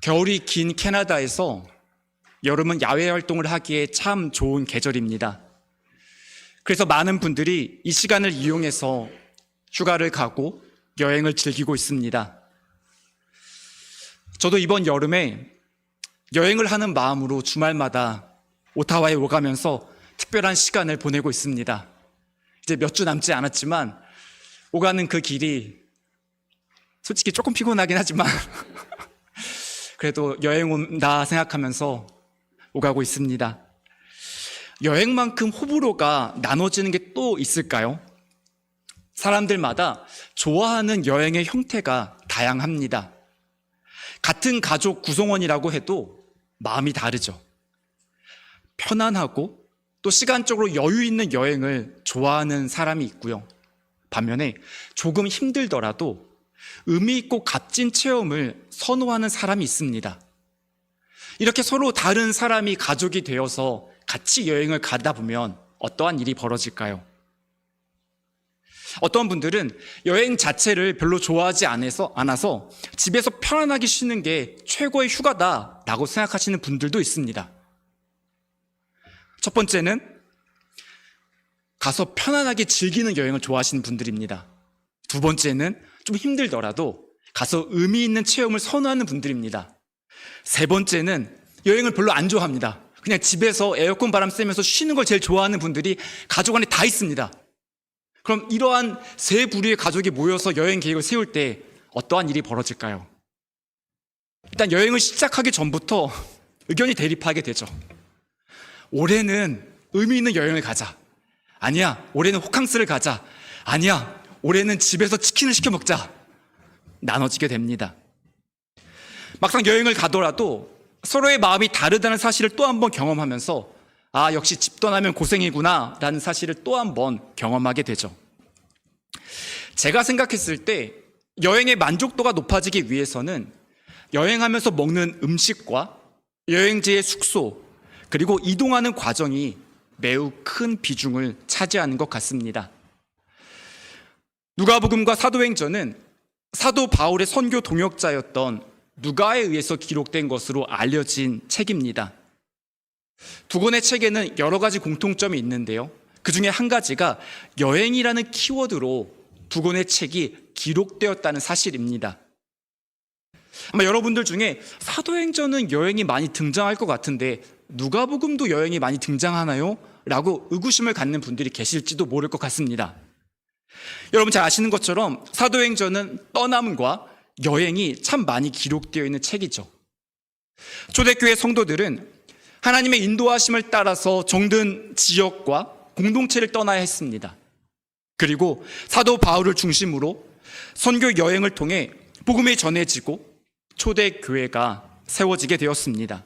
겨울이 긴 캐나다에서 여름은 야외 활동을 하기에 참 좋은 계절입니다. 그래서 많은 분들이 이 시간을 이용해서 휴가를 가고 여행을 즐기고 있습니다. 저도 이번 여름에 여행을 하는 마음으로 주말마다 오타와에 오가면서 특별한 시간을 보내고 있습니다. 이제 몇 주 남지 않았지만 오가는 그 길이 솔직히 조금 피곤하긴 하지만 그래도 여행 온다 생각하면서 오가고 있습니다. 여행만큼 호불호가 나눠지는 게 또 있을까요? 사람들마다 좋아하는 여행의 형태가 다양합니다. 같은 가족 구성원이라고 해도 마음이 다르죠. 편안하고 또 시간적으로 여유 있는 여행을 좋아하는 사람이 있고요. 반면에 조금 힘들더라도 의미 있고 값진 체험을 선호하는 사람이 있습니다. 이렇게 서로 다른 사람이 가족이 되어서 같이 여행을 가다 보면 어떠한 일이 벌어질까요? 어떤 분들은 여행 자체를 별로 좋아하지 않아서 집에서 편안하게 쉬는 게 최고의 휴가다라고 생각하시는 분들도 있습니다. 첫 번째는 가서 편안하게 즐기는 여행을 좋아하시는 분들입니다. 두 번째는 좀 힘들더라도 가서 의미 있는 체험을 선호하는 분들입니다. 세 번째는 여행을 별로 안 좋아합니다. 그냥 집에서 에어컨 바람 쐬면서 쉬는 걸 제일 좋아하는 분들이 가족 안에 다 있습니다. 그럼 이러한 세 부류의 가족이 모여서 여행 계획을 세울 때 어떠한 일이 벌어질까요? 일단 여행을 시작하기 전부터 의견이 대립하게 되죠. 올해는 의미 있는 여행을 가자. 아니야, 올해는 호캉스를 가자. 아니야, 올해는 집에서 치킨을 시켜 먹자. 나눠지게 됩니다. 막상 여행을 가더라도 서로의 마음이 다르다는 사실을 또 한 번 경험하면서 아, 역시 집 떠나면 고생이구나 라는 사실을 또 한 번 경험하게 되죠. 제가 생각했을 때 여행의 만족도가 높아지기 위해서는 여행하면서 먹는 음식과 여행지의 숙소 그리고 이동하는 과정이 매우 큰 비중을 차지하는 것 같습니다. 누가복음과 사도행전은 사도 바울의 선교 동역자였던 누가에 의해서 기록된 것으로 알려진 책입니다. 두 권의 책에는 여러 가지 공통점이 있는데요. 그 중에 한 가지가 여행이라는 키워드로 두 권의 책이 기록되었다는 사실입니다. 아마 여러분들 중에 사도행전은 여행이 많이 등장할 것 같은데 누가복음도 여행이 많이 등장하나요? 라고 의구심을 갖는 분들이 계실지도 모를 것 같습니다. 여러분 잘 아시는 것처럼 사도행전은 떠남과 여행이 참 많이 기록되어 있는 책이죠. 초대교회 성도들은 하나님의 인도하심을 따라서 정든 지역과 공동체를 떠나야 했습니다. 그리고 사도 바울을 중심으로 선교 여행을 통해 복음이 전해지고 초대교회가 세워지게 되었습니다.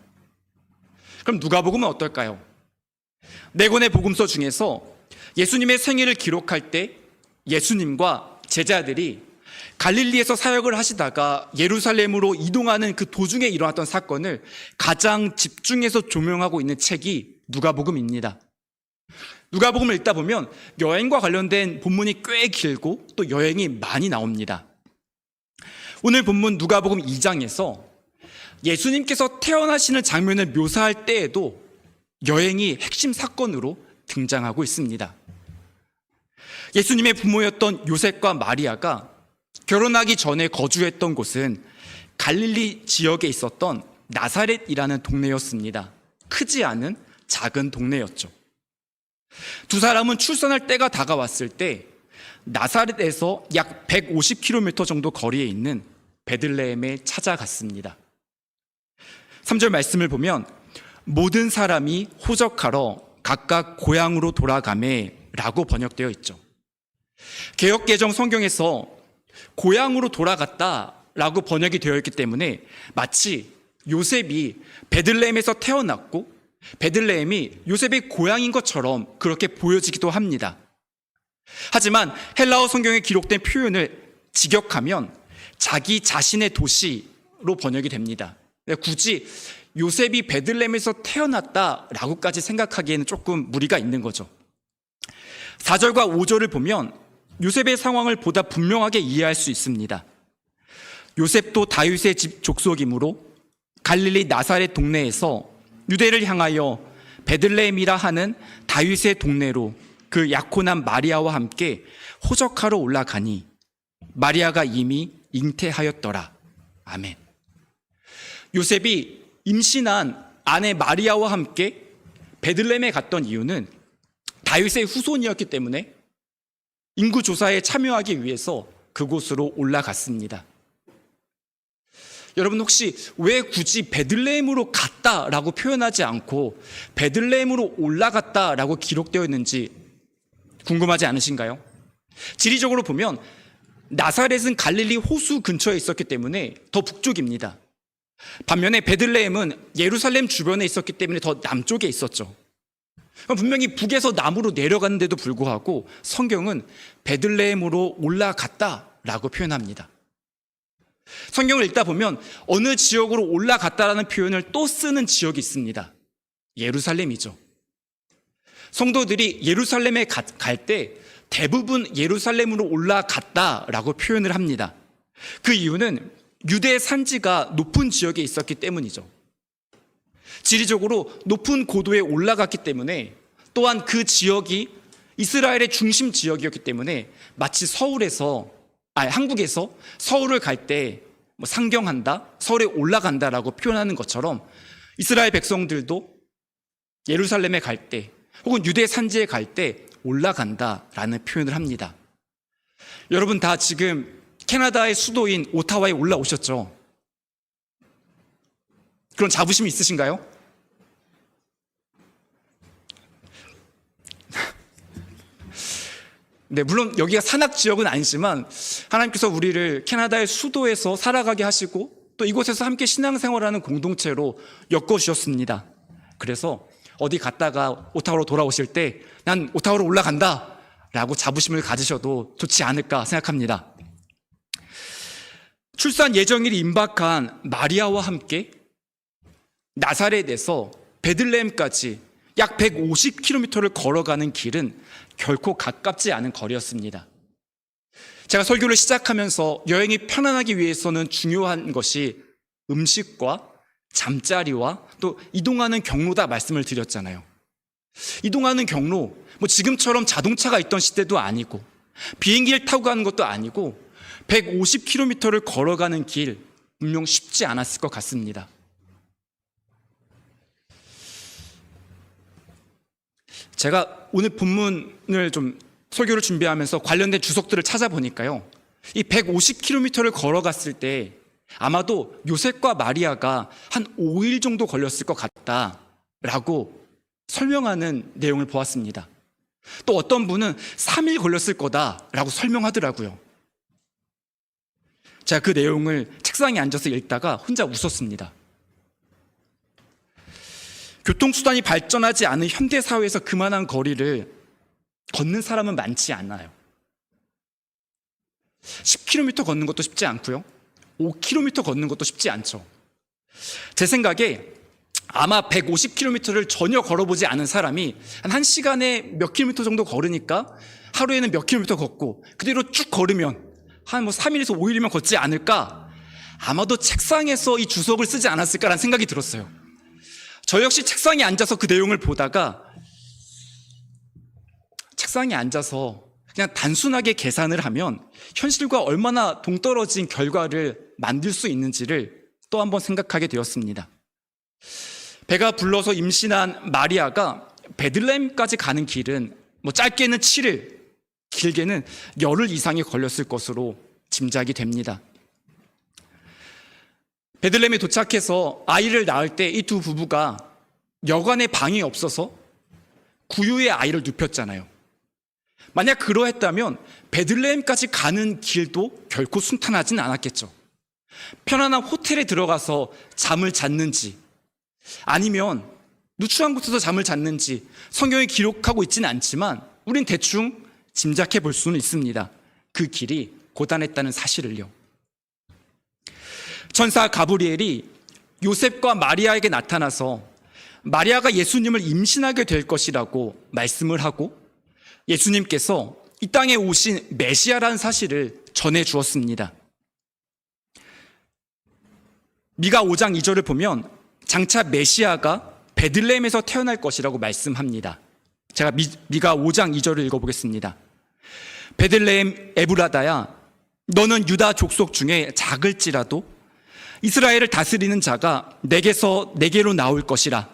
그럼 누가복음은 어떨까요? 네 권의 복음서 중에서 예수님의 생애를 기록할 때 예수님과 제자들이 갈릴리에서 사역을 하시다가 예루살렘으로 이동하는 그 도중에 일어났던 사건을 가장 집중해서 조명하고 있는 책이 누가복음입니다. 누가복음을 읽다 보면 여행과 관련된 본문이 꽤 길고 또 여행이 많이 나옵니다. 오늘 본문 누가복음 2장에서 예수님께서 태어나시는 장면을 묘사할 때에도 여행이 핵심 사건으로 등장하고 있습니다. 예수님의 부모였던 요셉과 마리아가 결혼하기 전에 거주했던 곳은 갈릴리 지역에 있었던 나사렛이라는 동네였습니다. 크지 않은 작은 동네였죠. 두 사람은 출산할 때가 다가왔을 때 나사렛에서 약 150km 정도 거리에 있는 베들레헴에 찾아갔습니다. 3절 말씀을 보면 모든 사람이 호적하러 각각 고향으로 돌아가매 라고 번역되어 있죠. 개역개정 성경에서 고향으로 돌아갔다라고 번역이 되어 있기 때문에 마치 요셉이 베들레헴에서 태어났고 베들레헴이 요셉의 고향인 것처럼 그렇게 보여지기도 합니다. 하지만 헬라어 성경에 기록된 표현을 직역하면 자기 자신의 도시로 번역이 됩니다. 굳이 요셉이 베들레헴에서 태어났다라고까지 생각하기에는 조금 무리가 있는 거죠. 4절과 5절을 보면 요셉의 상황을 보다 분명하게 이해할 수 있습니다. 요셉도 다윗의 집 족속이므로 갈릴리 나사렛 동네에서 유대를 향하여 베들레헴이라 하는 다윗의 동네로 그 약혼한 마리아와 함께 호적하러 올라가니 마리아가 이미 잉태하였더라. 아멘. 요셉이 임신한 아내 마리아와 함께 베들레헴에 갔던 이유는 다윗의 후손이었기 때문에 인구 조사에 참여하기 위해서 그곳으로 올라갔습니다. 여러분, 혹시 왜 굳이 베들레헴으로 갔다라고 표현하지 않고 베들레헴으로 올라갔다라고 기록되어 있는지 궁금하지 않으신가요? 지리적으로 보면 나사렛은 갈릴리 호수 근처에 있었기 때문에 더 북쪽입니다. 반면에 베들레헴은 예루살렘 주변에 있었기 때문에 더 남쪽에 있었죠. 분명히 북에서 남으로 내려갔는데도 불구하고 성경은 베들레헴으로 올라갔다라고 표현합니다. 성경을 읽다 보면 어느 지역으로 올라갔다라는 표현을 또 쓰는 지역이 있습니다. 예루살렘이죠. 성도들이 예루살렘에 갈 때 대부분 예루살렘으로 올라갔다라고 표현을 합니다. 그 이유는 유대의 산지가 높은 지역에 있었기 때문이죠. 지리적으로 높은 고도에 올라갔기 때문에, 또한 그 지역이 이스라엘의 중심 지역이었기 때문에 마치 한국에서 서울을 갈 때 상경한다, 서울에 올라간다라고 표현하는 것처럼 이스라엘 백성들도 예루살렘에 갈 때 혹은 유대 산지에 갈 때 올라간다라는 표현을 합니다. 여러분 다 지금 캐나다의 수도인 오타와에 올라오셨죠? 그런 자부심이 있으신가요? 네, 물론 여기가 산악 지역은 아니지만 하나님께서 우리를 캐나다의 수도에서 살아가게 하시고 또 이곳에서 함께 신앙생활하는 공동체로 엮어주셨습니다. 그래서 어디 갔다가 오타와로 돌아오실 때 난 오타와로 올라간다 라고 자부심을 가지셔도 좋지 않을까 생각합니다. 출산 예정일이 임박한 마리아와 함께 나사렛에서 베들레헴까지 약 150km를 걸어가는 길은 결코 가깝지 않은 거리였습니다. 제가 설교를 시작하면서 여행이 편안하기 위해서는 중요한 것이 음식과 잠자리와 또 이동하는 경로다 말씀을 드렸잖아요. 이동하는 경로, 지금처럼 자동차가 있던 시대도 아니고 비행기를 타고 가는 것도 아니고 150km를 걸어가는 길, 분명 쉽지 않았을 것 같습니다. 제가 오늘 본문을 설교를 준비하면서 관련된 주석들을 찾아보니까요, 이 150km를 걸어갔을 때 아마도 요셉과 마리아가 한 5일 정도 걸렸을 것 같다라고 설명하는 내용을 보았습니다. 또 어떤 분은 3일 걸렸을 거다라고 설명하더라고요. 제가 그 내용을 책상에 앉아서 읽다가 혼자 웃었습니다. 교통수단이 발전하지 않은 현대사회에서 그만한 거리를 걷는 사람은 많지 않아요. 10km 걷는 것도 쉽지 않고요, 5km 걷는 것도 쉽지 않죠. 제 생각에 아마 150km를 전혀 걸어보지 않은 사람이 한 1시간에 몇 킬로미터 정도 걸으니까 하루에는 몇 킬로미터 걷고 그대로 쭉 걸으면 한 3일에서 5일이면 걷지 않을까, 아마도 책상에서 이 주석을 쓰지 않았을까라는 생각이 들었어요. 저 역시 책상에 앉아서 그 내용을 보다가 책상에 앉아서 그냥 단순하게 계산을 하면 현실과 얼마나 동떨어진 결과를 만들 수 있는지를 또 한번 생각하게 되었습니다. 배가 불러서 임신한 마리아가 베들레헴까지 가는 길은 짧게는 7일, 길게는 열흘 이상이 걸렸을 것으로 짐작이 됩니다. 베들레헴에 도착해서 아이를 낳을 때 이 두 부부가 여관에 방이 없어서 구유의 아이를 눕혔잖아요. 만약 그러했다면 베들레헴까지 가는 길도 결코 순탄하진 않았겠죠. 편안한 호텔에 들어가서 잠을 잤는지 아니면 누추한 곳에서 잠을 잤는지 성경이 기록하고 있지는 않지만 우린 대충 짐작해 볼 수는 있습니다. 그 길이 고단했다는 사실을요. 천사 가브리엘이 요셉과 마리아에게 나타나서 마리아가 예수님을 임신하게 될 것이라고 말씀을 하고 예수님께서 이 땅에 오신 메시아라는 사실을 전해 주었습니다. 미가 5장 2절을 보면 장차 메시아가 베들레헴에서 태어날 것이라고 말씀합니다. 제가 미가 5장 2절을 읽어보겠습니다. 베들레헴 에브라다야, 너는 유다 족속 중에 작을지라도 이스라엘을 다스리는 자가 내게로 나올 것이라.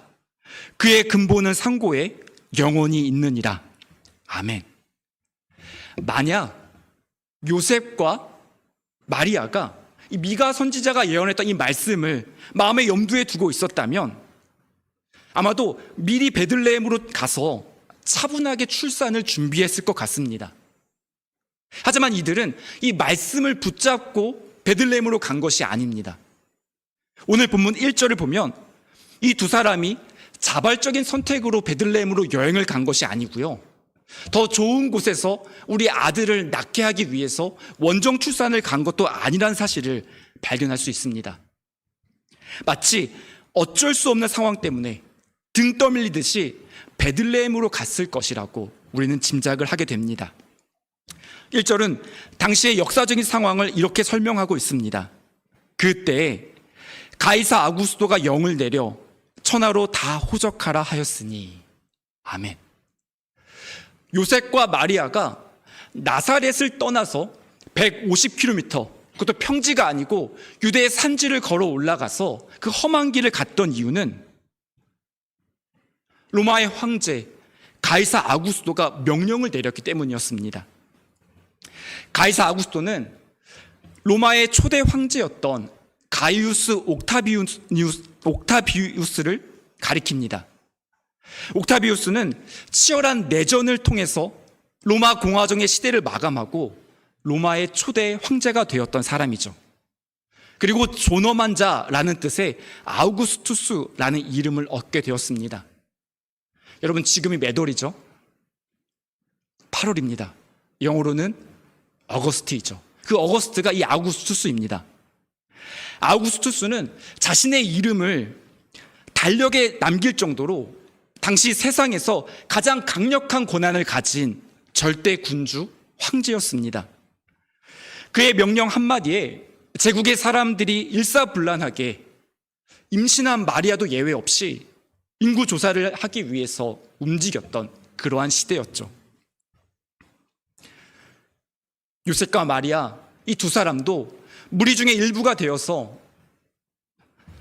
그의 근본은 상고에 영원히 있느니라. 아멘. 만약 요셉과 마리아가 이 미가 선지자가 예언했던 이 말씀을 마음의 염두에 두고 있었다면 아마도 미리 베들레헴으로 가서 차분하게 출산을 준비했을 것 같습니다. 하지만 이들은 이 말씀을 붙잡고 베들레헴으로 간 것이 아닙니다. 오늘 본문 1절을 보면 이 두 사람이 자발적인 선택으로 베들레헴으로 여행을 간 것이 아니고요, 더 좋은 곳에서 우리 아들을 낳게 하기 위해서 원정 출산을 간 것도 아니라는 사실을 발견할 수 있습니다. 마치 어쩔 수 없는 상황 때문에 등 떠밀리듯이 베들레헴으로 갔을 것이라고 우리는 짐작을 하게 됩니다. 1절은 당시의 역사적인 상황을 이렇게 설명하고 있습니다. 그때 가이사 아구스도가 영을 내려 천하로 다 호적하라 하였으니. 아멘. 요셉과 마리아가 나사렛을 떠나서 150km, 그것도 평지가 아니고 유대의 산지를 걸어 올라가서 그 험한 길을 갔던 이유는 로마의 황제 가이사 아구스도가 명령을 내렸기 때문이었습니다. 가이사 아구스도는 로마의 초대 황제였던 가이우스 옥타비우스를 가리킵니다. 옥타비우스는 치열한 내전을 통해서 로마 공화정의 시대를 마감하고 로마의 초대 황제가 되었던 사람이죠. 그리고 존엄한 자라는 뜻의 아우구스투스라는 이름을 얻게 되었습니다. 여러분, 지금이 몇 월이죠? 8월입니다. 영어로는 어거스트이죠. 그 어거스트가 이 아우구스투스입니다. 아우구스투스는 자신의 이름을 달력에 남길 정도로 당시 세상에서 가장 강력한 권한을 가진 절대 군주 황제였습니다. 그의 명령 한마디에 제국의 사람들이 일사불란하게 임신한 마리아도 예외 없이 인구 조사를 하기 위해서 움직였던 그러한 시대였죠. 요셉과 마리아, 이 두 사람도 무리 중에 일부가 되어서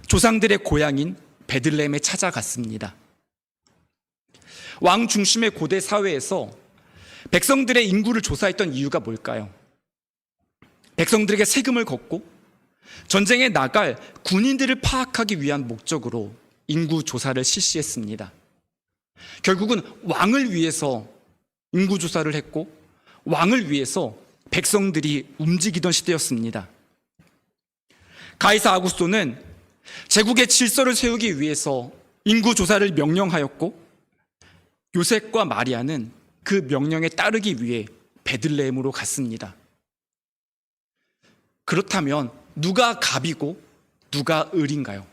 조상들의 고향인 베들레헴에 찾아갔습니다. 왕 중심의 고대 사회에서 백성들의 인구를 조사했던 이유가 뭘까요? 백성들에게 세금을 걷고 전쟁에 나갈 군인들을 파악하기 위한 목적으로 인구 조사를 실시했습니다. 결국은 왕을 위해서 인구 조사를 했고 왕을 위해서 백성들이 움직이던 시대였습니다. 가이사 아구스토는 제국의 질서를 세우기 위해서 인구 조사를 명령하였고 요셉과 마리아는 그 명령에 따르기 위해 베들레헴으로 갔습니다. 그렇다면 누가 갑이고 누가 을인가요?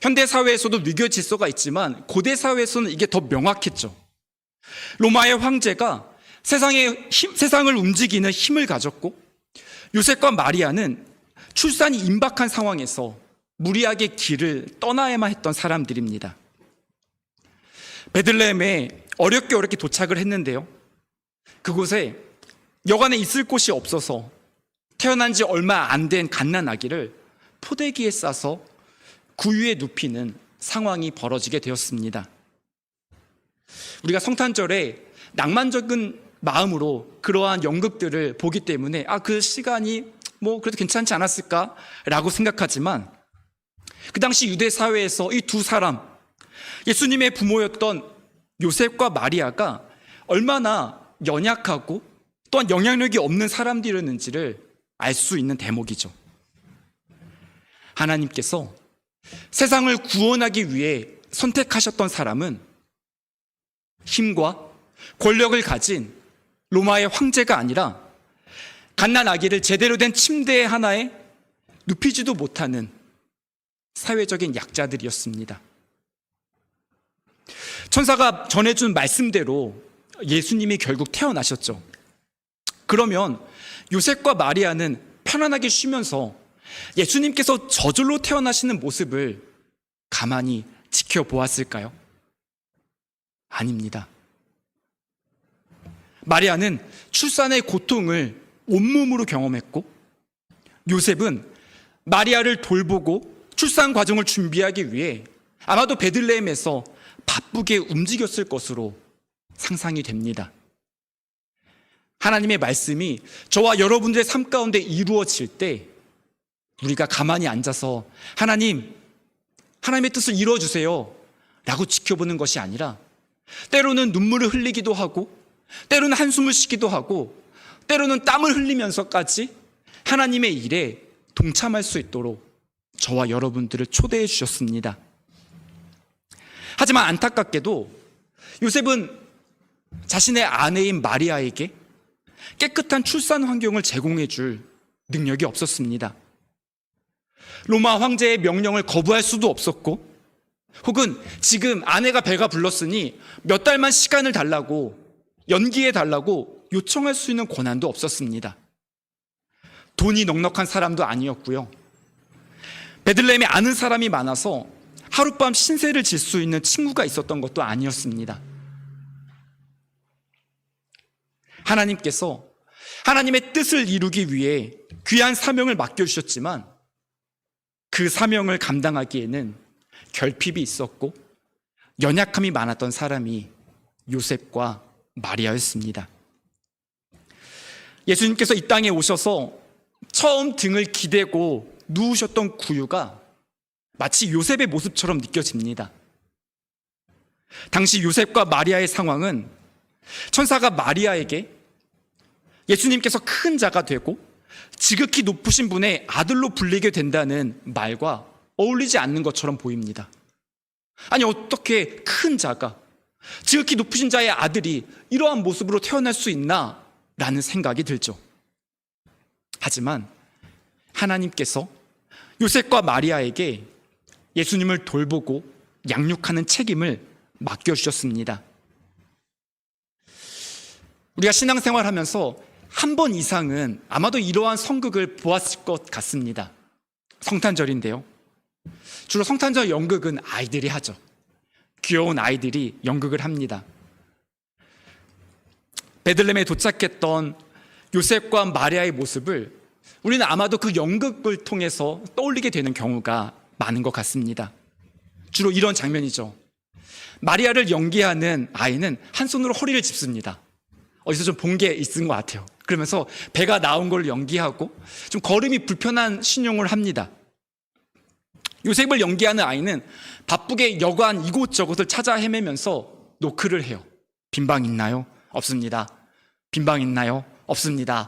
현대 사회에서도 위교 질서가 있지만 고대 사회에서는 이게 더 명확했죠. 로마의 황제가 세상을 움직이는 힘을 가졌고 요셉과 마리아는 출산이 임박한 상황에서 무리하게 길을 떠나야만 했던 사람들입니다. 베들레헴에 어렵게 도착을 했는데요, 그곳에 여간에 있을 곳이 없어서 태어난 지 얼마 안 된 갓난아기를 포대기에 싸서 구유에 눕히는 상황이 벌어지게 되었습니다. 우리가 성탄절에 낭만적인 마음으로 그러한 연극들을 보기 때문에 그 시간이 그래도 괜찮지 않았을까라고 생각하지만 그 당시 유대 사회에서 이 두 사람, 예수님의 부모였던 요셉과 마리아가 얼마나 연약하고 또한 영향력이 없는 사람들이었는지를 알 수 있는 대목이죠. 하나님께서 세상을 구원하기 위해 선택하셨던 사람은 힘과 권력을 가진 로마의 황제가 아니라 갓난아기를 제대로 된 침대 하나에 눕히지도 못하는 사회적인 약자들이었습니다. 천사가 전해준 말씀대로 예수님이 결국 태어나셨죠. 그러면 요셉과 마리아는 편안하게 쉬면서 예수님께서 저절로 태어나시는 모습을 가만히 지켜보았을까요? 아닙니다. 마리아는 출산의 고통을 온몸으로 경험했고, 요셉은 마리아를 돌보고 출산 과정을 준비하기 위해 아마도 베들레헴에서 바쁘게 움직였을 것으로 상상이 됩니다. 하나님의 말씀이 저와 여러분들의 삶 가운데 이루어질 때 우리가 가만히 앉아서 하나님의 뜻을 이루어주세요 라고 지켜보는 것이 아니라, 때로는 눈물을 흘리기도 하고, 때로는 한숨을 쉬기도 하고, 때로는 땀을 흘리면서까지 하나님의 일에 동참할 수 있도록 저와 여러분들을 초대해 주셨습니다. 하지만 안타깝게도 요셉은 자신의 아내인 마리아에게 깨끗한 출산 환경을 제공해 줄 능력이 없었습니다. 로마 황제의 명령을 거부할 수도 없었고, 혹은 지금 아내가 배가 불렀으니 몇 달만 시간을 달라고, 연기해 달라고 요청할 수 있는 권한도 없었습니다. 돈이 넉넉한 사람도 아니었고요. 베들레헴에 아는 사람이 많아서 하룻밤 신세를 질 수 있는 친구가 있었던 것도 아니었습니다. 하나님께서 하나님의 뜻을 이루기 위해 귀한 사명을 맡겨주셨지만, 그 사명을 감당하기에는 결핍이 있었고 연약함이 많았던 사람이 요셉과 마리아였습니다. 예수님께서 이 땅에 오셔서 처음 등을 기대고 누우셨던 구유가 마치 요셉의 모습처럼 느껴집니다. 당시 요셉과 마리아의 상황은 천사가 마리아에게 예수님께서 큰 자가 되고 지극히 높으신 분의 아들로 불리게 된다는 말과 어울리지 않는 것처럼 보입니다. 아니, 어떻게 큰 자가, 지극히 높으신 자의 아들이 이러한 모습으로 태어날 수 있나? 라는 생각이 들죠. 하지만 하나님께서 요셉과 마리아에게 예수님을 돌보고 양육하는 책임을 맡겨주셨습니다. 우리가 신앙생활하면서 한 번 이상은 아마도 이러한 성극을 보았을 것 같습니다. 성탄절인데요. 주로 성탄절 연극은 아이들이 하죠. 귀여운 아이들이 연극을 합니다. 베들레헴에 도착했던 요셉과 마리아의 모습을 우리는 아마도 그 연극을 통해서 떠올리게 되는 경우가 많은 것 같습니다. 주로 이런 장면이죠. 마리아를 연기하는 아이는 한 손으로 허리를 짚습니다. 어디서 좀 본 게 있은 것 같아요. 그러면서 배가 나온 걸 연기하고 좀 걸음이 불편한 신용을 합니다. 요셉을 연기하는 아이는 바쁘게 여관 이곳저곳을 찾아 헤매면서 노크를 해요. 빈방 있나요? 없습니다. 빈방 있나요? 없습니다.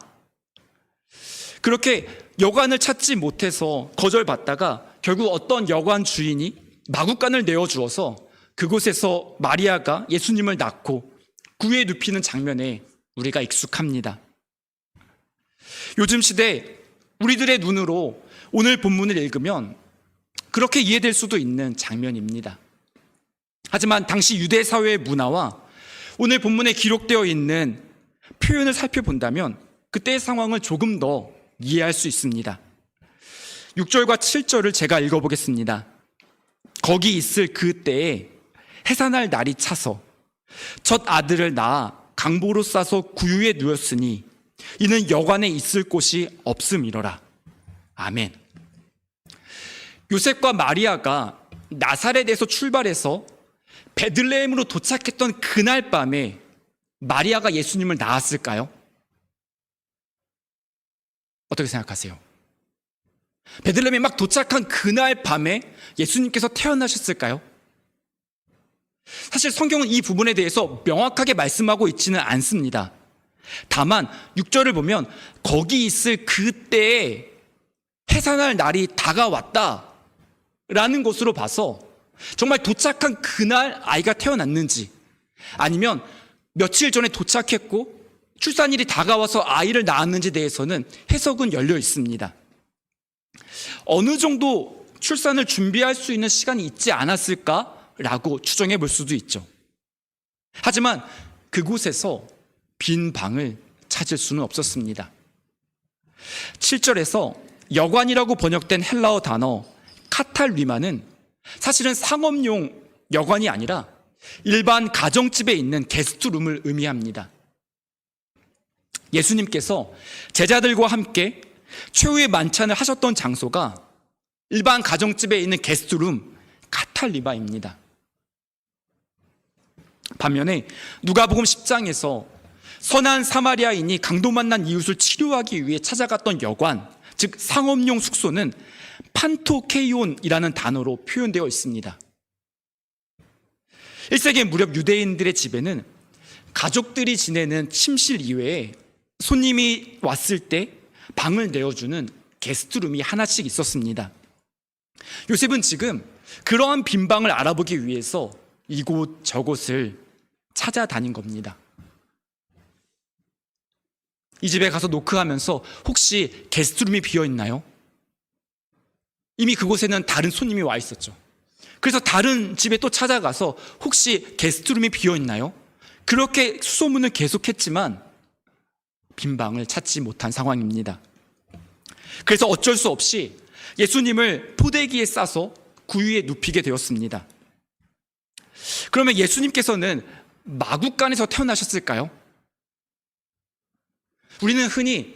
그렇게 여관을 찾지 못해서 거절받다가 결국 어떤 여관 주인이 마구간을 내어주어서 그곳에서 마리아가 예수님을 낳고 구에 눕히는 장면에 우리가 익숙합니다. 요즘 시대 우리들의 눈으로 오늘 본문을 읽으면 그렇게 이해될 수도 있는 장면입니다. 하지만 당시 유대 사회의 문화와 오늘 본문에 기록되어 있는 표현을 살펴본다면 그때의 상황을 조금 더 이해할 수 있습니다. 6절과 7절을 제가 읽어보겠습니다. 거기 있을 그때에 해산할 날이 차서 첫 아들을 낳아 강보로 싸서 구유에 누웠으니 이는 여관에 있을 곳이 없음이러라. 아멘. 요셉과 마리아가 나사렛에서 출발해서 베들레헴으로 도착했던 그날 밤에 마리아가 예수님을 낳았을까요? 어떻게 생각하세요? 베들레헴에 막 도착한 그날 밤에 예수님께서 태어나셨을까요? 사실 성경은 이 부분에 대해서 명확하게 말씀하고 있지는 않습니다. 다만 6절을 보면 거기 있을 그때에 해산할 날이 다가왔다라는 것으로 봐서 정말 도착한 그날 아이가 태어났는지, 아니면 며칠 전에 도착했고 출산일이 다가와서 아이를 낳았는지에 대해서는 해석은 열려 있습니다. 어느 정도 출산을 준비할 수 있는 시간이 있지 않았을까라고 추정해 볼 수도 있죠. 하지만 그곳에서 빈 방을 찾을 수는 없었습니다. 7절에서 여관이라고 번역된 헬라어 단어 카탈리마는 사실은 상업용 여관이 아니라 일반 가정집에 있는 게스트룸을 의미합니다. 예수님께서 제자들과 함께 최후의 만찬을 하셨던 장소가 일반 가정집에 있는 게스트룸 카탈리마입니다. 반면에 누가복음 10장에서 선한 사마리아인이 강도 만난 이웃을 치료하기 위해 찾아갔던 여관, 즉 상업용 숙소는 판토케이온이라는 단어로 표현되어 있습니다. 1세기 무렵 유대인들의 집에는 가족들이 지내는 침실 이외에 손님이 왔을 때 방을 내어주는 게스트룸이 하나씩 있었습니다. 요셉은 지금 그러한 빈 방을 알아보기 위해서 이곳 저곳을 찾아다닌 겁니다. 이 집에 가서 노크하면서 혹시 게스트룸이 비어있나요? 이미 그곳에는 다른 손님이 와 있었죠. 그래서 다른 집에 또 찾아가서 혹시 게스트룸이 비어있나요? 그렇게 수소문을 계속했지만 빈 방을 찾지 못한 상황입니다. 그래서 어쩔 수 없이 예수님을 포대기에 싸서 구유에 눕히게 되었습니다. 그러면 예수님께서는 마구간에서 태어나셨을까요? 우리는 흔히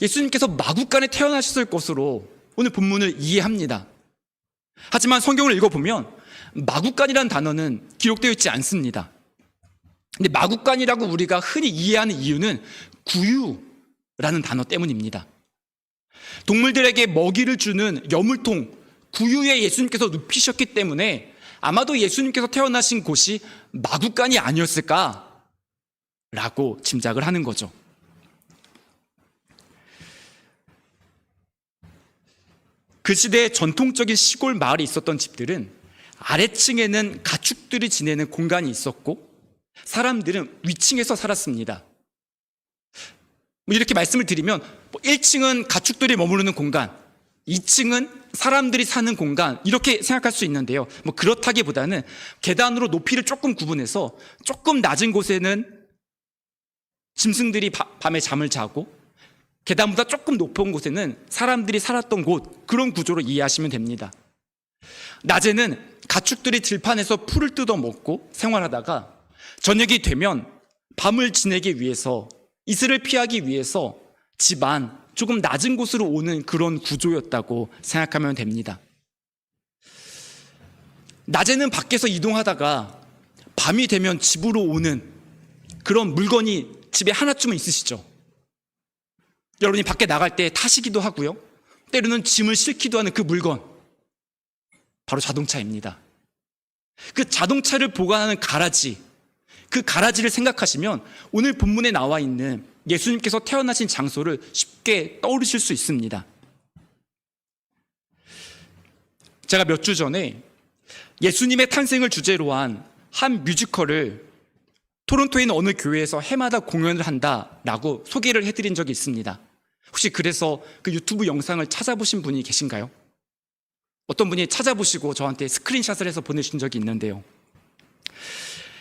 예수님께서 마구간에 태어나셨을 것으로 오늘 본문을 이해합니다. 하지만 성경을 읽어보면 마구간이라는 단어는 기록되어 있지 않습니다. 근데 마구간이라고 우리가 흔히 이해하는 이유는 구유라는 단어 때문입니다. 동물들에게 먹이를 주는 여물통 구유에 예수님께서 눕히셨기 때문에 아마도 예수님께서 태어나신 곳이 마구간이 아니었을까라고 짐작을 하는 거죠. 그 시대에 전통적인 시골 마을에 있었던 집들은 아래층에는 가축들이 지내는 공간이 있었고 사람들은 위층에서 살았습니다. 이렇게 말씀을 드리면 1층은 가축들이 머무르는 공간, 2층은 사람들이 사는 공간, 이렇게 생각할 수 있는데요. 그렇다기보다는 계단으로 높이를 조금 구분해서 조금 낮은 곳에는 짐승들이 밤에 잠을 자고 계단보다 조금 높은 곳에는 사람들이 살았던 곳, 그런 구조로 이해하시면 됩니다. 낮에는 가축들이 들판에서 풀을 뜯어 먹고 생활하다가 저녁이 되면 밤을 지내기 위해서, 이슬을 피하기 위해서 집 안 조금 낮은 곳으로 오는 그런 구조였다고 생각하면 됩니다. 낮에는 밖에서 이동하다가 밤이 되면 집으로 오는 그런 물건이 집에 하나쯤은 있으시죠? 여러분이 밖에 나갈 때 타시기도 하고요, 때로는 짐을 싣기도 하는 그 물건, 바로 자동차입니다. 그 자동차를 보관하는 가라지, 그 가라지를 생각하시면 오늘 본문에 나와 있는 예수님께서 태어나신 장소를 쉽게 떠오르실 수 있습니다. 제가 몇 주 전에 예수님의 탄생을 주제로 한 뮤지컬을 토론토에 있는 어느 교회에서 해마다 공연을 한다라고 소개를 해드린 적이 있습니다. 혹시 그래서 그 유튜브 영상을 찾아보신 분이 계신가요? 어떤 분이 찾아보시고 저한테 스크린샷을 해서 보내주신 적이 있는데요.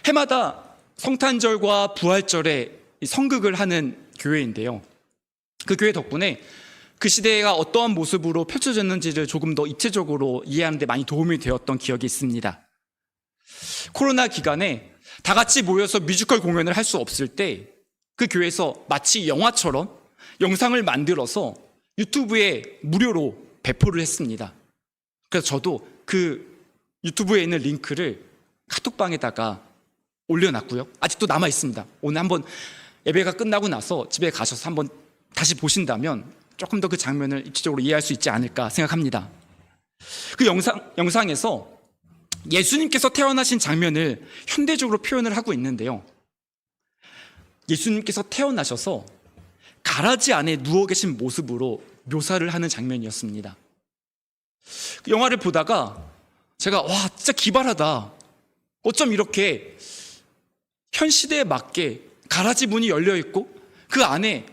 해마다 성탄절과 부활절에 성극을 하는 교회인데요. 그 교회 덕분에 그 시대가 어떠한 모습으로 펼쳐졌는지를 조금 더 입체적으로 이해하는 데 많이 도움이 되었던 기억이 있습니다. 코로나 기간에 다 같이 모여서 뮤지컬 공연을 할 수 없을 때 그 교회에서 마치 영화처럼 영상을 만들어서 유튜브에 무료로 배포를 했습니다. 그래서 저도 그 유튜브에 있는 링크를 카톡방에다가 올려놨고요. 아직도 남아 있습니다. 오늘 한번 예배가 끝나고 나서 집에 가셔서 한번 다시 보신다면 조금 더 그 장면을 입체적으로 이해할 수 있지 않을까 생각합니다. 그 영상에서 예수님께서 태어나신 장면을 현대적으로 표현을 하고 있는데요. 예수님께서 태어나셔서 가라지 안에 누워 계신 모습으로 묘사를 하는 장면이었습니다. 그 영화를 보다가 제가 와, 진짜 기발하다. 어쩜 이렇게 현 시대에 맞게 가라지 문이 열려 있고 그 안에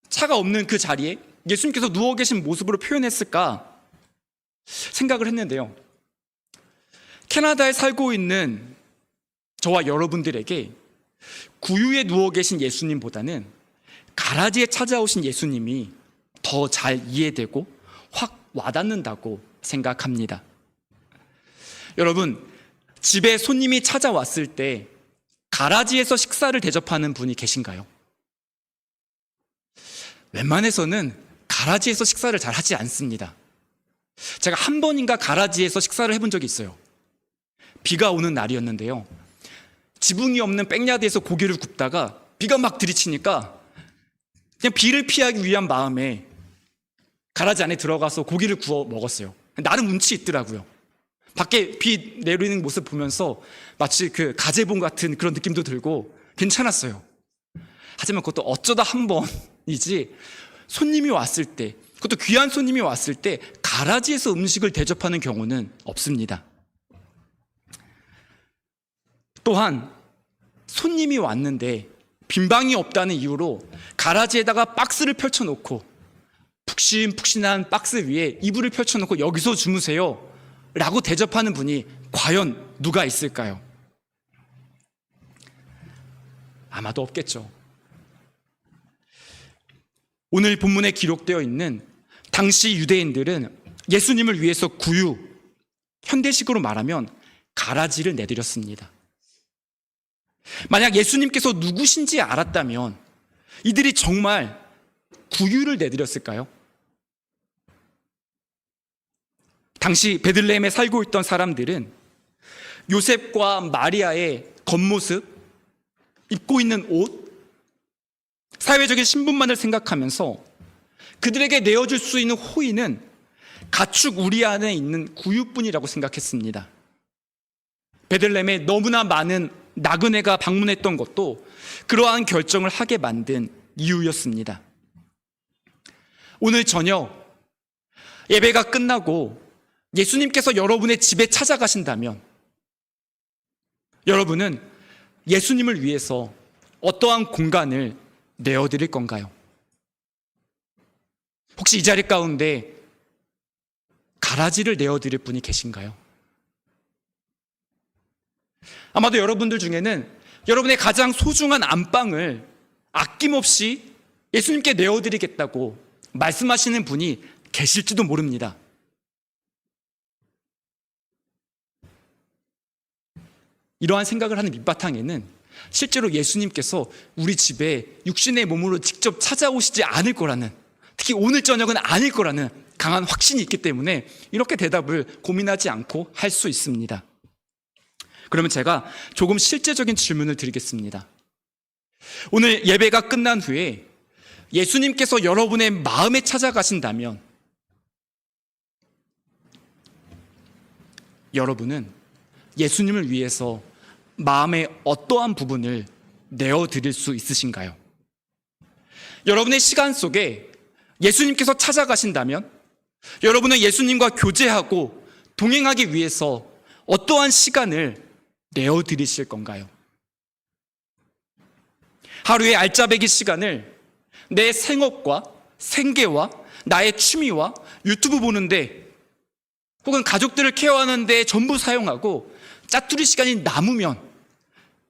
차가 없는 그 자리에 예수님께서 누워 계신 모습으로 표현했을까 생각을 했는데요. 캐나다에 살고 있는 저와 여러분들에게 구유에 누워 계신 예수님보다는 가라지에 찾아오신 예수님이 더 잘 이해되고 확 와닿는다고 생각합니다. 여러분, 집에 손님이 찾아왔을 때 가라지에서 식사를 대접하는 분이 계신가요? 웬만해서는 가라지에서 식사를 잘 하지 않습니다. 제가 한 번인가 가라지에서 식사를 해본 적이 있어요. 비가 오는 날이었는데요. 지붕이 없는 백야드에서 고기를 굽다가 비가 막 들이치니까 그냥 비를 피하기 위한 마음에 가라지 안에 들어가서 고기를 구워 먹었어요. 나름 운치 있더라고요. 밖에 비 내리는 모습 보면서 마치 그 가재봉 같은 그런 느낌도 들고 괜찮았어요. 하지만 그것도 어쩌다 한 번이지, 손님이 왔을 때, 그것도 귀한 손님이 왔을 때 가라지에서 음식을 대접하는 경우는 없습니다. 또한 손님이 왔는데 빈방이 없다는 이유로 가라지에다가 박스를 펼쳐놓고 푹신푹신한 박스 위에 이불을 펼쳐놓고 여기서 주무세요 라고 대접하는 분이 과연 누가 있을까요? 아마도 없겠죠. 오늘 본문에 기록되어 있는 당시 유대인들은 예수님을 위해서 구유, 현대식으로 말하면 가라지를 내드렸습니다. 만약 예수님께서 누구신지 알았다면 이들이 정말 구유를 내드렸을까요? 당시 베들레헴에 살고 있던 사람들은 요셉과 마리아의 겉모습, 입고 있는 옷, 사회적인 신분만을 생각하면서 그들에게 내어줄 수 있는 호의는 가축 우리 안에 있는 구유뿐이라고 생각했습니다. 베들레헴에 너무나 많은 나그네가 방문했던 것도 그러한 결정을 하게 만든 이유였습니다. 오늘 저녁 예배가 끝나고 예수님께서 여러분의 집에 찾아가신다면 여러분은 예수님을 위해서 어떠한 공간을 내어드릴 건가요? 혹시 이 자리 가운데 가라지를 내어드릴 분이 계신가요? 아마도 여러분들 중에는 여러분의 가장 소중한 안방을 아낌없이 예수님께 내어드리겠다고 말씀하시는 분이 계실지도 모릅니다. 이러한 생각을 하는 밑바탕에는 실제로 예수님께서 우리 집에 육신의 몸으로 직접 찾아오시지 않을 거라는, 특히 오늘 저녁은 아닐 거라는 강한 확신이 있기 때문에 이렇게 대답을 고민하지 않고 할 수 있습니다. 그러면 제가 조금 실제적인 질문을 드리겠습니다. 오늘 예배가 끝난 후에 예수님께서 여러분의 마음에 찾아가신다면 여러분은 예수님을 위해서 마음의 어떠한 부분을 내어드릴 수 있으신가요? 여러분의 시간 속에 예수님께서 찾아가신다면 여러분은 예수님과 교제하고 동행하기 위해서 어떠한 시간을 내어드리실 건가요? 하루의 알짜배기 시간을 내 생업과 생계와 나의 취미와 유튜브 보는데 혹은 가족들을 케어하는데 전부 사용하고 짜투리 시간이 남으면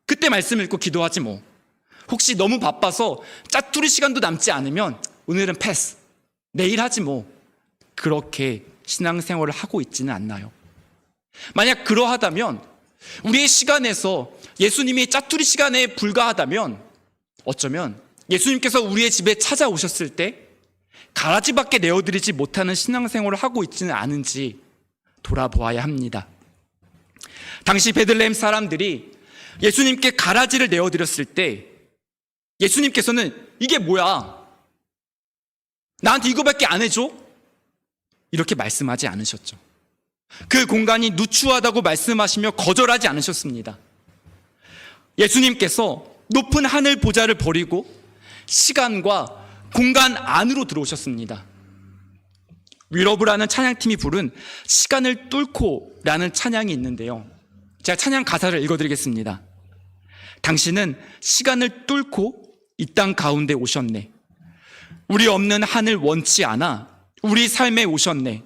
그때 말씀 읽고 기도하지 뭐. 혹시 너무 바빠서 짜투리 시간도 남지 않으면 오늘은 패스, 내일 하지 뭐. 그렇게 신앙생활을 하고 있지는 않나요? 만약 그러하다면 우리의 시간에서 예수님이 짜투리 시간에 불과하다면 어쩌면 예수님께서 우리의 집에 찾아오셨을 때 가라지밖에 내어드리지 못하는 신앙생활을 하고 있지는 않은지 돌아보아야 합니다. 당시 베들레헴 사람들이 예수님께 가라지를 내어드렸을 때 예수님께서는 이게 뭐야? 나한테 이거밖에 안 해줘? 이렇게 말씀하지 않으셨죠. 그 공간이 누추하다고 말씀하시며 거절하지 않으셨습니다. 예수님께서 높은 하늘 보좌를 버리고 시간과 공간 안으로 들어오셨습니다. 위러브라는 찬양팀이 부른 시간을 뚫고 라는 찬양이 있는데요. 제가 찬양 가사를 읽어드리겠습니다. 당신은 시간을 뚫고 이 땅 가운데 오셨네. 우리 없는 하늘 원치 않아 우리 삶에 오셨네.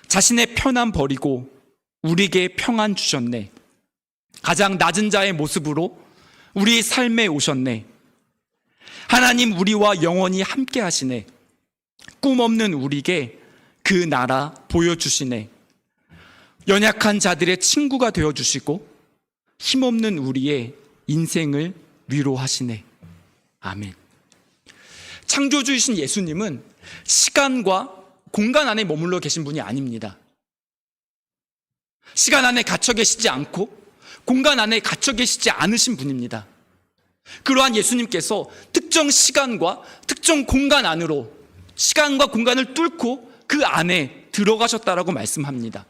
자신의 편안 버리고 우리에게 평안 주셨네. 가장 낮은 자의 모습으로 우리 삶에 오셨네. 하나님 우리와 영원히 함께 하시네. 꿈 없는 우리에게 그 나라 보여주시네. 연약한 자들의 친구가 되어주시고 힘없는 우리의 인생을 위로하시네. 아멘. 창조주이신 예수님은 시간과 공간 안에 머물러 계신 분이 아닙니다. 시간 안에 갇혀 계시지 않고 공간 안에 갇혀 계시지 않으신 분입니다. 그러한 예수님께서 특정 시간과 특정 공간 안으로, 시간과 공간을 뚫고 그 안에 들어가셨다라고 말씀합니다.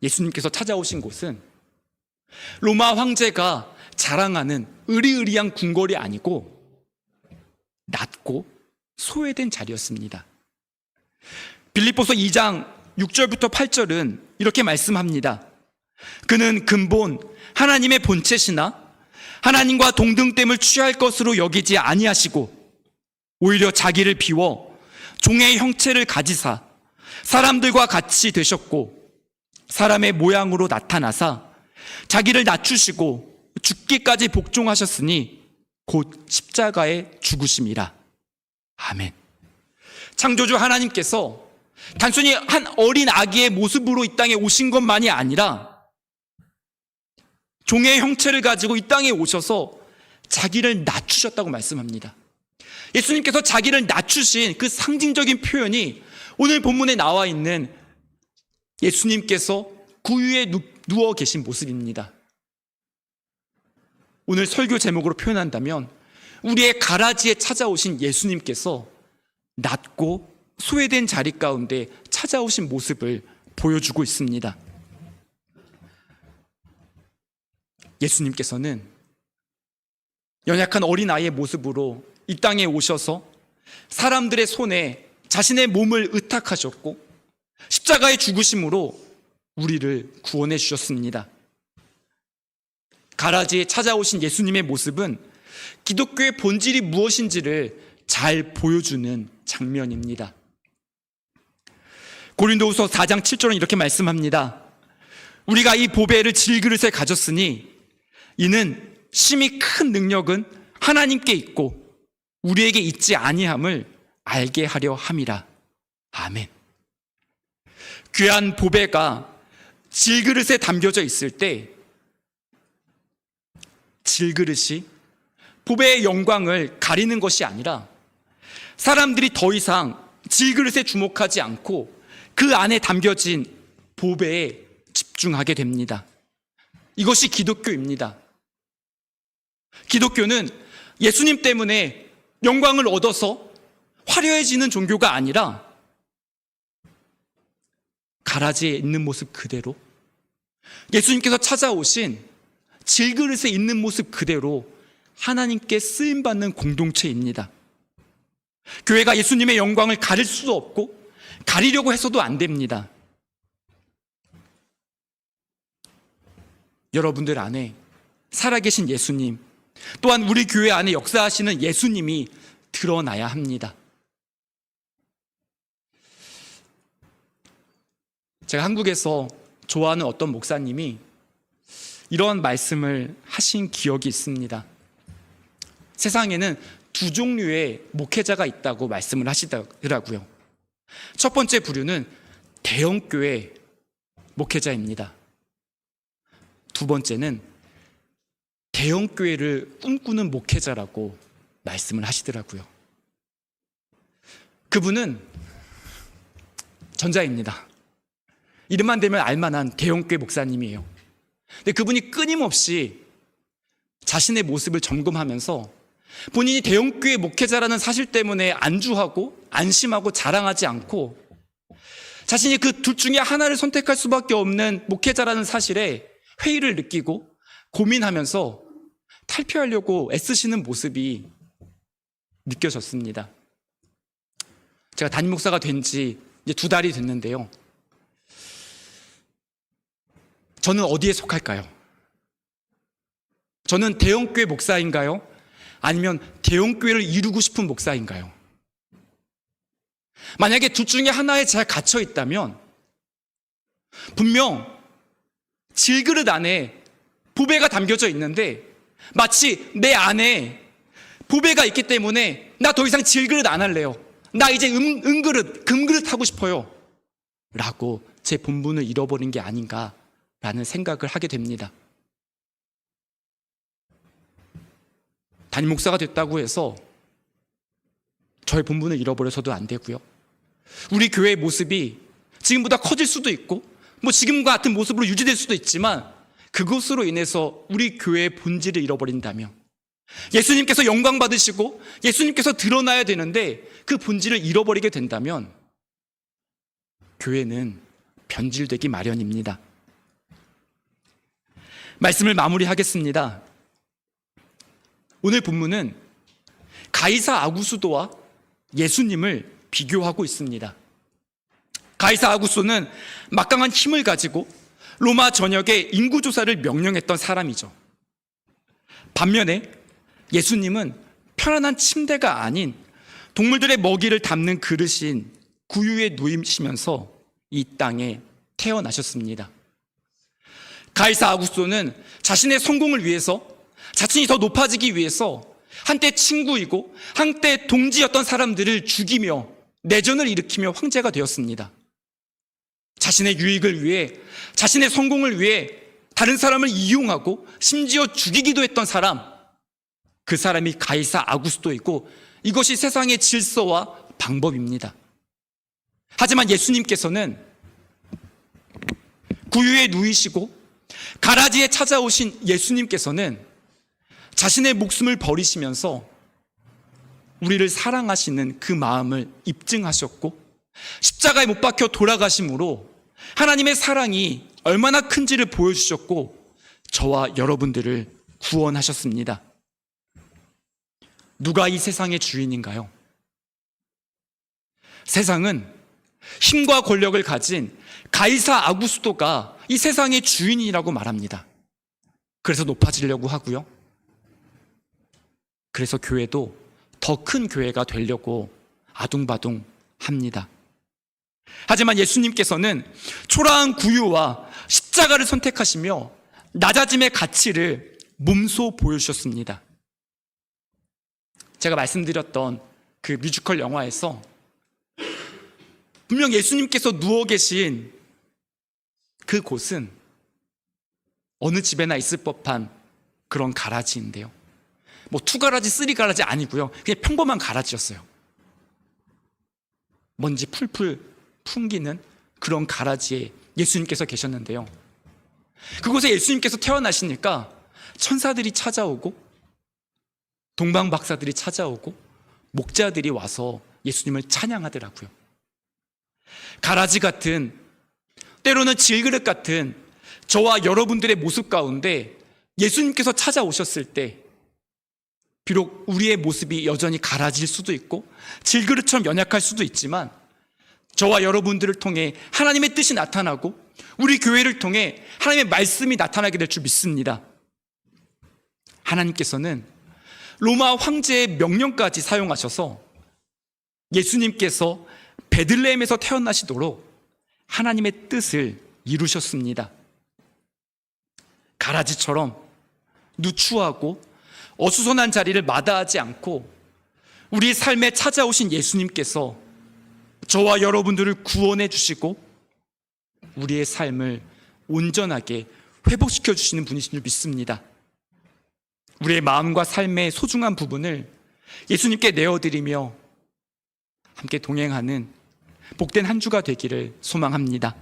예수님께서 찾아오신 곳은 로마 황제가 자랑하는 으리으리한 궁궐이 아니고 낮고 소외된 자리였습니다. 빌립보서 2장 6절부터 8절은 이렇게 말씀합니다. 그는 근본 하나님의 본체시나 하나님과 동등됨을 취할 것으로 여기지 아니하시고 오히려 자기를 비워 종의 형체를 가지사 사람들과 같이 되셨고 사람의 모양으로 나타나사 자기를 낮추시고 죽기까지 복종하셨으니 곧 십자가에 죽으심이라. 아멘. 창조주 하나님께서 단순히 한 어린 아기의 모습으로 이 땅에 오신 것만이 아니라 종의 형체를 가지고 이 땅에 오셔서 자기를 낮추셨다고 말씀합니다. 예수님께서 자기를 낮추신 그 상징적인 표현이 오늘 본문에 나와 있는 예수님께서 구유에 누워 계신 모습입니다. 오늘 설교 제목으로 표현한다면 우리의 가라지에 찾아오신 예수님께서 낮고 소외된 자리 가운데 찾아오신 모습을 보여주고 있습니다. 예수님께서는 연약한 어린아이의 모습으로 이 땅에 오셔서 사람들의 손에 자신의 몸을 의탁하셨고 십자가의 죽으심으로 우리를 구원해 주셨습니다. 가라지에 찾아오신 예수님의 모습은 기독교의 본질이 무엇인지를 잘 보여주는 장면입니다. 고린도후서 4장 7절은 이렇게 말씀합니다. 우리가 이 보배를 질그릇에 가졌으니 이는 심히 큰 능력은 하나님께 있고 우리에게 있지 아니함을 알게 하려 함이라. 아멘. 귀한 보배가 질그릇에 담겨져 있을 때 질그릇이 보배의 영광을 가리는 것이 아니라 사람들이 더 이상 질그릇에 주목하지 않고 그 안에 담겨진 보배에 집중하게 됩니다. 이것이 기독교입니다. 기독교는 예수님 때문에 영광을 얻어서 화려해지는 종교가 아니라 가라지에 있는 모습 그대로, 예수님께서 찾아오신 질그릇에 있는 모습 그대로 하나님께 쓰임받는 공동체입니다. 교회가 예수님의 영광을 가릴 수도 없고 가리려고 해서도 안 됩니다. 여러분들 안에 살아계신 예수님, 또한 우리 교회 안에 역사하시는 예수님이 드러나야 합니다. 제가 한국에서 좋아하는 어떤 목사님이 이런 말씀을 하신 기억이 있습니다. 세상에는 두 종류의 목회자가 있다고 말씀을 하시더라고요. 첫 번째 부류는 대형교회 목회자입니다. 두 번째는 대형교회를 꿈꾸는 목회자라고 말씀을 하시더라고요. 그분은 전자입니다. 이름만 대면 알만한 대형교회 목사님이에요. 근데 그분이 끊임없이 자신의 모습을 점검하면서 본인이 대형교회 목회자라는 사실 때문에 안주하고 안심하고 자랑하지 않고 자신이 그 둘 중에 하나를 선택할 수밖에 없는 목회자라는 사실에 회의를 느끼고 고민하면서 탈피하려고 애쓰시는 모습이 느껴졌습니다. 제가 담임 목사가 된 지 이제 2달이 됐는데요. 저는 어디에 속할까요? 저는 대형교회 목사인가요? 아니면 대형교회를 이루고 싶은 목사인가요? 만약에 둘 중에 하나에 잘 갇혀 있다면 분명 질그릇 안에 보배가 담겨져 있는데 마치 내 안에 보배가 있기 때문에 나 더 이상 질그릇 안 할래요. 나 이제 은그릇, 금그릇 하고 싶어요. 라고 제 본분을 잃어버린 게 아닌가라는 생각을 하게 됩니다. 담임 목사가 됐다고 해서 저의 본분을 잃어버려서도 안 되고요. 우리 교회의 모습이 지금보다 커질 수도 있고 지금과 같은 모습으로 유지될 수도 있지만 그것으로 인해서 우리 교회의 본질을 잃어버린다면, 예수님께서 영광 받으시고 예수님께서 드러나야 되는데 그 본질을 잃어버리게 된다면 교회는 변질되기 마련입니다. 말씀을 마무리하겠습니다. 오늘 본문은 가이사 아구스도와 예수님을 비교하고 있습니다. 가이사 아구스도는 막강한 힘을 가지고 로마 전역에 인구조사를 명령했던 사람이죠. 반면에 예수님은 편안한 침대가 아닌 동물들의 먹이를 담는 그릇인 구유에 누이시면서 이 땅에 태어나셨습니다. 가이사 아구스도는 자신의 성공을 위해서, 자신이 더 높아지기 위해서 한때 친구이고 한때 동지였던 사람들을 죽이며 내전을 일으키며 황제가 되었습니다. 자신의 유익을 위해, 자신의 성공을 위해 다른 사람을 이용하고 심지어 죽이기도 했던 사람, 그 사람이 가이사 아구스도이고 이것이 세상의 질서와 방법입니다. 하지만 예수님께서는 구유에 누이시고 가라지에 찾아오신 예수님께서는 자신의 목숨을 버리시면서 우리를 사랑하시는 그 마음을 입증하셨고 십자가에 못 박혀 돌아가심으로 하나님의 사랑이 얼마나 큰지를 보여주셨고 저와 여러분들을 구원하셨습니다. 누가 이 세상의 주인인가요? 세상은 힘과 권력을 가진 가이사 아구스도가 이 세상의 주인이라고 말합니다. 그래서 높아지려고 하고요. 그래서 교회도 더 큰 교회가 되려고 아둥바둥 합니다. 하지만 예수님께서는 초라한 구유와 십자가를 선택하시며 낮아짐의 가치를 몸소 보여주셨습니다. 제가 말씀드렸던 그 뮤지컬 영화에서 분명 예수님께서 누워 계신 그 곳은 어느 집에나 있을 법한 그런 가라지인데요. 2가라지, 3가라지 아니고요. 그냥 평범한 가라지였어요. 먼지 풀풀 풍기는 그런 가라지에 예수님께서 계셨는데요. 그곳에 예수님께서 태어나시니까 천사들이 찾아오고 동방박사들이 찾아오고 목자들이 와서 예수님을 찬양하더라고요. 가라지 같은, 때로는 질그릇 같은 저와 여러분들의 모습 가운데 예수님께서 찾아오셨을 때 비록 우리의 모습이 여전히 가라지일 수도 있고 질그릇처럼 연약할 수도 있지만 저와 여러분들을 통해 하나님의 뜻이 나타나고 우리 교회를 통해 하나님의 말씀이 나타나게 될 줄 믿습니다. 하나님께서는 로마 황제의 명령까지 사용하셔서 예수님께서 베들레헴에서 태어나시도록 하나님의 뜻을 이루셨습니다. 가라지처럼 누추하고 어수선한 자리를 마다하지 않고 우리 삶에 찾아오신 예수님께서 저와 여러분들을 구원해 주시고 우리의 삶을 온전하게 회복시켜 주시는 분이신 줄 믿습니다. 우리의 마음과 삶의 소중한 부분을 예수님께 내어드리며 함께 동행하는 복된 한 주가 되기를 소망합니다.